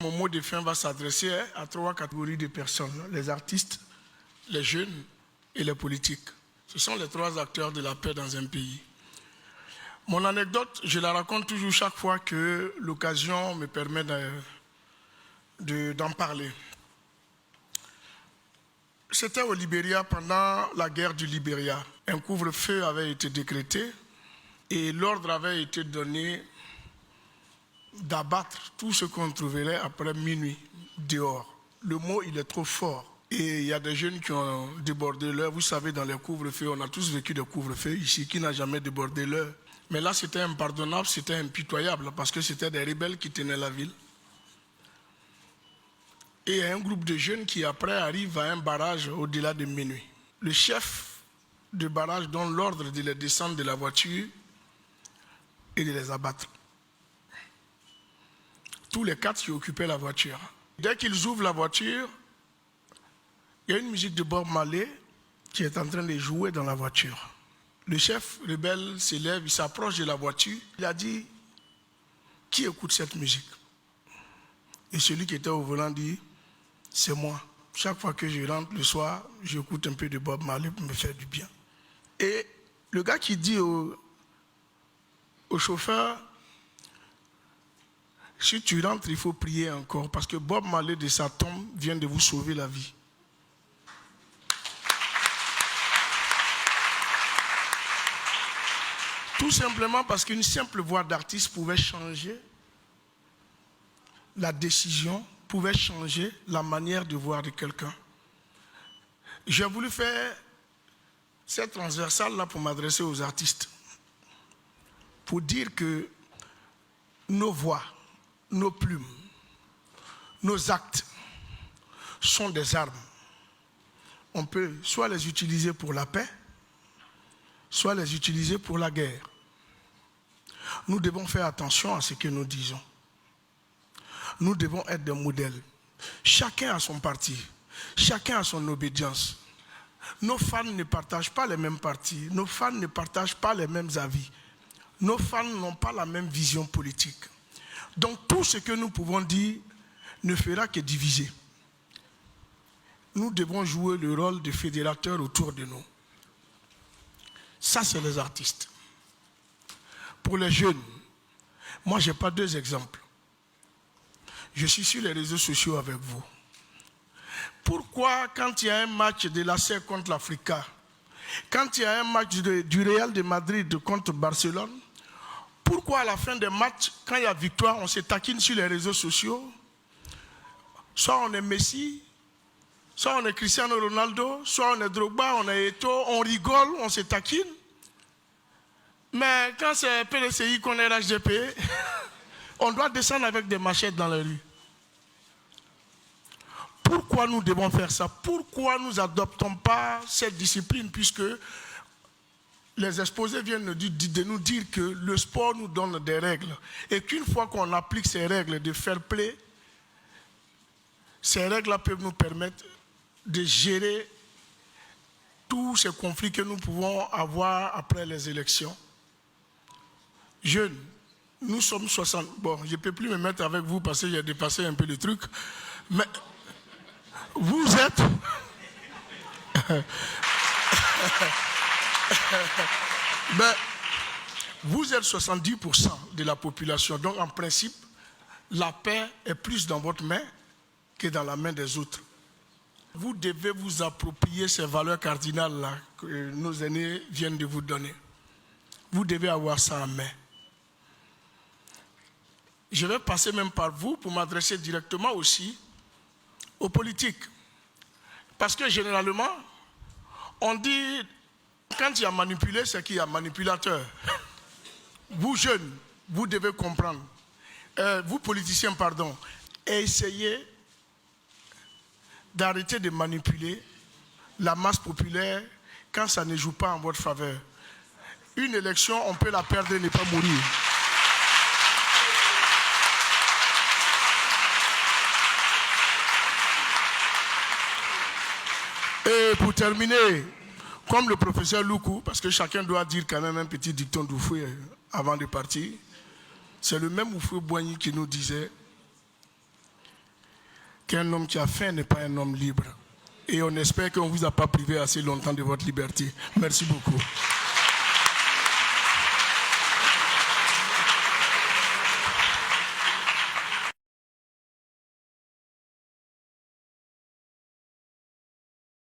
Mon mot de fin va s'adresser à 3 catégories de personnes, les artistes, les jeunes et les politiques. Ce sont les 3 acteurs de la paix dans un pays. Mon anecdote, je la raconte toujours chaque fois que l'occasion me permet d'en parler. C'était au Libéria pendant la guerre du Libéria. Un couvre-feu avait été décrété et l'ordre avait été donné d'abattre tout ce qu'on trouverait après minuit dehors. Le mot, il est trop fort. Et il y a des jeunes qui ont débordé l'heure. Vous savez, dans les couvre-feux, on a tous vécu des couvre-feux ici. Qui n'a jamais débordé l'heure? Mais là, c'était impardonnable, c'était impitoyable parce que c'était des rebelles qui tenaient la ville. Et il y a un groupe de jeunes qui, après, arrivent à un barrage au-delà de minuit. Le chef de barrage donne l'ordre de les descendre de la voiture et de les abattre. Tous les 4 qui occupaient la voiture. Dès qu'ils ouvrent la voiture, il y a une musique de Bob Marley qui est en train de jouer dans la voiture. Le chef rebelle s'élève, il s'approche de la voiture. Il a dit, qui écoute cette musique? Et celui qui était au volant dit, c'est moi. Chaque fois que je rentre le soir, j'écoute un peu de Bob Marley pour me faire du bien. Et le gars qui dit au chauffeur, si tu rentres, il faut prier encore, parce que Bob Marley de sa tombe vient de vous sauver la vie. Tout simplement parce qu'une simple voix d'artiste pouvait changer la décision, pouvait changer la manière de voir de quelqu'un. J'ai voulu faire cette transversale-là pour m'adresser aux artistes, pour dire que nos voix, nos plumes, nos actes sont des armes. On peut soit les utiliser pour la paix, soit les utiliser pour la guerre. Nous devons faire attention à ce que nous disons. Nous devons être des modèles. Chacun a son parti, chacun a son obédience. Nos fans ne partagent pas les mêmes partis, nos fans ne partagent pas les mêmes avis. Nos fans n'ont pas la même vision politique. Donc tout ce que nous pouvons dire ne fera que diviser. Nous devons jouer le rôle de fédérateur autour de nous. Ça, c'est les artistes. Pour les jeunes, moi, je n'ai pas 2 exemples. Je suis sur les réseaux sociaux avec vous. Pourquoi, quand il y a un match de l'AC contre l'Africa, quand il y a un match du Real de Madrid contre Barcelone, pourquoi à la fin des matchs, quand il y a victoire, on se taquine sur les réseaux sociaux? Soit on est Messi, soit on est Cristiano Ronaldo, soit on est Drogba, on est Eto'o, on rigole, on se taquine. Mais quand c'est PDCI qu'on est RHDP, on doit descendre avec des machettes dans la rue. Pourquoi nous devons faire ça? Pourquoi nous n'adoptons pas cette discipline? Puisque les exposés viennent de nous dire que le sport nous donne des règles. Et qu'une fois qu'on applique ces règles de fair play, ces règles-là peuvent nous permettre de gérer tous ces conflits que nous pouvons avoir après les élections. Jeunes, nous sommes 60. Bon, je ne peux plus me mettre avec vous parce que j'ai dépassé un peu le truc. Mais vous êtes... ben, vous êtes 70% de la population. Donc, en principe, la paix est plus dans votre main que dans la main des autres. Vous devez vous approprier ces valeurs cardinales-là que nos aînés viennent de vous donner. Vous devez avoir ça en main. Je vais passer même par vous pour m'adresser directement aussi aux politiques. Parce que généralement, on dit, quand il y a manipulé, c'est qu'il y a manipulateur. Vous jeunes, vous devez comprendre. Vous politiciens, pardon, essayez d'arrêter de manipuler la masse populaire quand ça ne joue pas en votre faveur. Une élection, on peut la perdre et ne pas mourir. Et pour terminer, comme le professeur Loukou, parce que chacun doit dire quand même un petit dicton d'Oufoué avant de partir, c'est le même Oufoué Boigny qui nous disait qu'un homme qui a faim n'est pas un homme libre. Et on espère qu'on ne vous a pas privé assez longtemps de votre liberté. Merci beaucoup.